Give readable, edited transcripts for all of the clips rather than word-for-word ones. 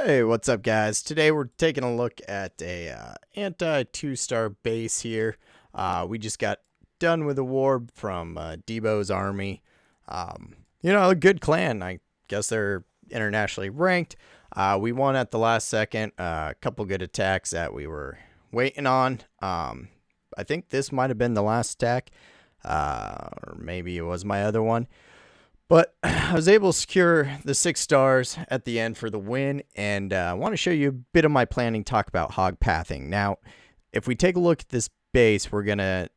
Hey, what's up, guys? Today we're taking a look at a anti 2-star base here. We just got done with a war from Debo's army. A good clan. I guess they're internationally ranked. We won at the last second. A couple good attacks that we were waiting on. I think this might have been the last attack, or maybe it was my other one. But I was able to secure the 6 stars at the end for the win, and I want to show you a bit of my planning, talk about hog pathing. Now, if we take a look at this base, we're going to,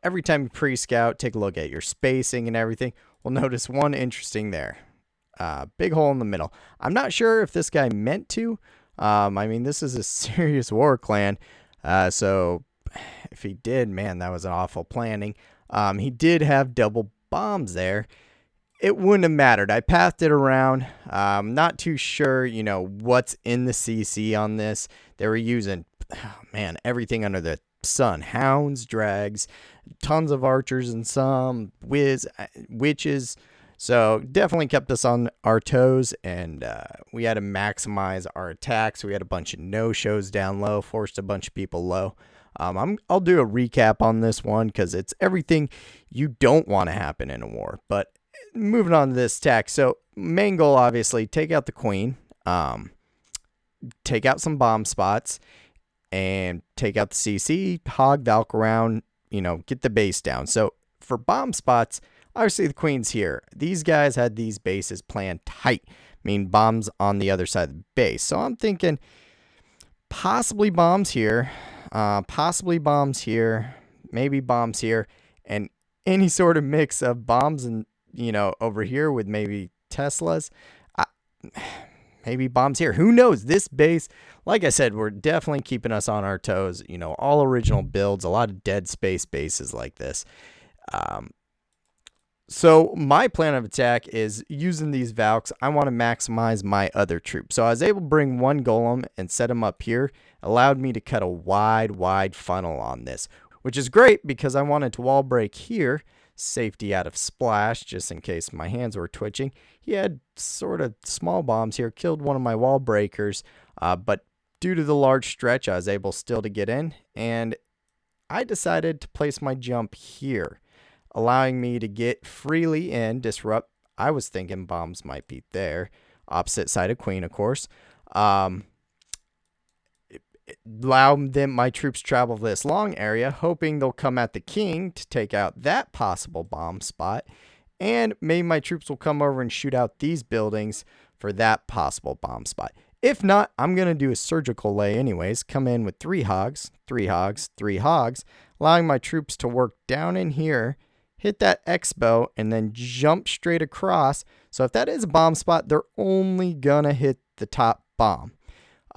every time you pre-scout, take a look at your spacing and everything. We'll notice one interesting there. Big hole in the middle. I'm not sure if this guy meant to. This is a serious war clan, so if he did, man, that was an awful planning. He did have double bombs there. It wouldn't have mattered. I pathed it around. I'm not too sure, what's in the CC on this. They were using, everything under the sun. Hounds, drags, tons of archers and some witches. So definitely kept us on our toes, and we had to maximize our attacks. We had a bunch of no-shows down low, forced a bunch of people low. I'll do a recap on this one because it's everything you don't want to happen in a war. But moving on to this attack. So main goal, obviously, take out the queen, take out some bomb spots, and take out the CC, hog, valk around, get the base down. So for bomb spots, obviously the queen's here. These guys had these bases planned tight, bombs on the other side of the base. So I'm thinking possibly bombs here, maybe bombs here, and any sort of mix of bombs and over here with maybe Teslas, maybe bombs here. Who knows? This base, like I said, we're definitely keeping us on our toes. All original builds, a lot of dead space bases like this. So my plan of attack is using these Valks. I want to maximize my other troops. So I was able to bring one golem and set him up here. Allowed me to cut a wide funnel on this, which is great because I wanted to wall break here. Safety out of splash, just in case my hands were twitching. He had sort of small bombs here, killed one of my wall breakers, but due to the large stretch, I was able still to get in, and I decided to place my jump here, allowing me to get freely in, disrupt. I was thinking bombs might be there, opposite side of queen, of course. Allow my troops travel this long area, hoping they'll come at the king to take out that possible bomb spot, and maybe my troops will come over and shoot out these buildings for that possible bomb spot. If not, I'm going to do a surgical lay anyways, come in with 3 hogs, 3 hogs, 3 hogs, allowing my troops to work down in here, hit that X-bow, and then jump straight across. So if that is a bomb spot, they're only going to hit the top bomb.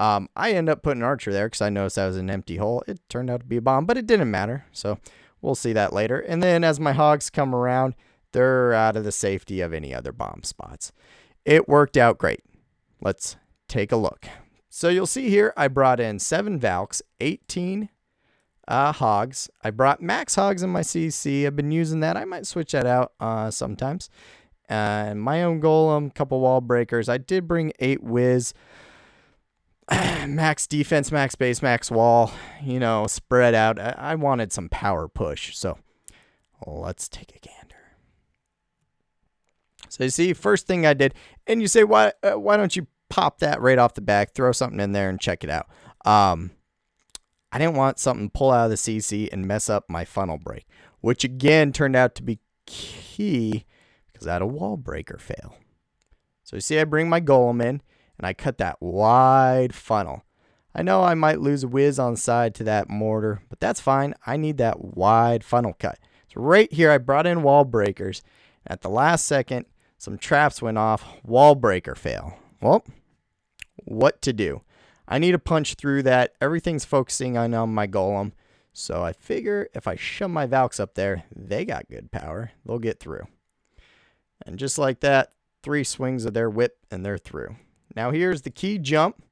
I end up putting an archer there because I noticed that was an empty hole. It turned out to be a bomb, but it didn't matter. So we'll see that later. And then as my hogs come around, they're out of the safety of any other bomb spots. It worked out great. Let's take a look. So you'll see here, I brought in 7 Valks, 18 hogs. I brought max hogs in my CC. I've been using that. I might switch that out sometimes. My own golem, couple wall breakers. I did bring 8 whiz. Max defense, max base, max wall, spread out. I wanted some power push, so let's take a gander. So you see, first thing I did, and you say, why don't you pop that right off the back, throw something in there and check it out. I didn't want something to pull out of the CC and mess up my funnel break, which again turned out to be key because I had a wall breaker fail. So you see, I bring my golem in, and I cut that wide funnel. I know I might lose a whiz on the side to that mortar, but that's fine. I need that wide funnel cut. So right here, I brought in wall breakers. At the last second, some traps went off. Wall breaker fail. Well, what to do? I need to punch through that. Everything's focusing on my golem. So I figure if I shove my Valks up there, they got good power. They'll get through. And just like that, 3 swings of their whip and they're through. Now here's the key jump.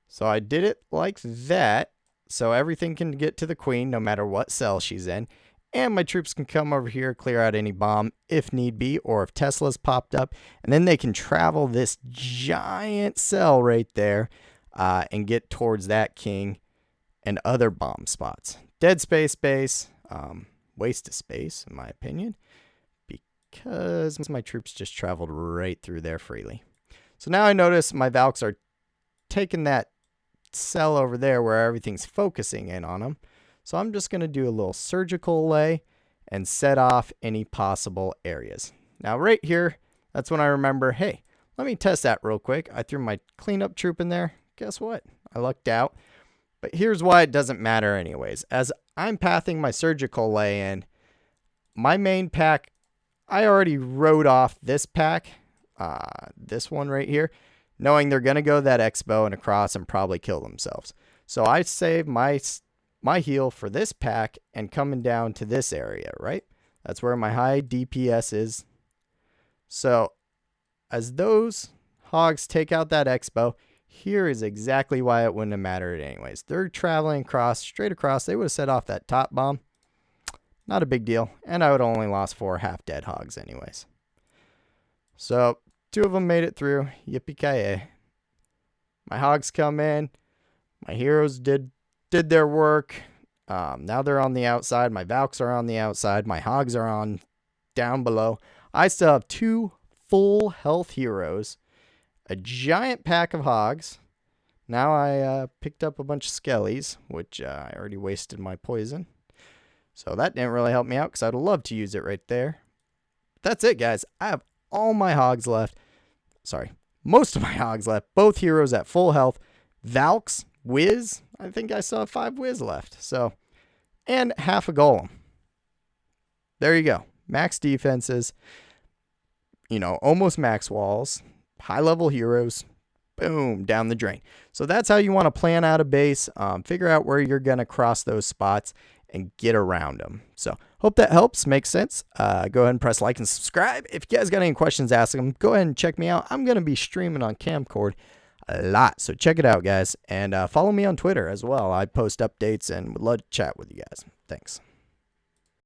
So I did it like that. So everything can get to the queen no matter what cell she's in. And my troops can come over here, clear out any bomb if need be, or if Tesla's popped up. And then they can travel this giant cell right there and get towards that king and other bomb spots. Dead space base, waste of space in my opinion, because my troops just traveled right through there freely. So now I notice my Valks are taking that cell over there where everything's focusing in on them. So I'm just going to do a little surgical lay and set off any possible areas. Now right here, that's when I remember, hey, let me test that real quick. I threw my cleanup troop in there. Guess what? I lucked out. But here's why it doesn't matter anyways. As I'm pathing my surgical lay in, my main pack, I already rode off this pack, this one right here, knowing they're going to go that expo and across and probably kill themselves. So I save my heal for this pack and coming down to this area, right? That's where my high DPS is. So as those hogs take out that expo, here is exactly why it wouldn't have mattered anyways. They're traveling straight across. They would have set off that top bomb. Not a big deal. And I would have only lost 4 half-dead hogs anyways. So 2 of them made it through. Yippee-ki-yay. My hogs come in. My heroes did their work. Now they're on the outside. My Valks are on the outside. My hogs are on down below. I still have 2 full health heroes, a giant pack of hogs. Now I picked up a bunch of skellies, which I already wasted my poison. So that didn't really help me out because I'd love to use it right there. That's it, guys. I have all my hogs left. Sorry, most of my hogs left. Both heroes at full health. Valks, Wiz. I think I still have 5 Wiz left. So, and half a golem. There you go. Max defenses. You know, almost max walls. High-level heroes. Boom, down the drain. So that's how you want to plan out a base. Figure out where you're going to cross those spots and get around them. So hope that helps, makes sense. Go ahead and press like and subscribe. If you guys got any questions, ask them. Go ahead and check me out. I'm going to be streaming on Camcord a lot, so check it out, guys. And follow me on Twitter as well. I post updates and would love to chat with you guys. Thanks.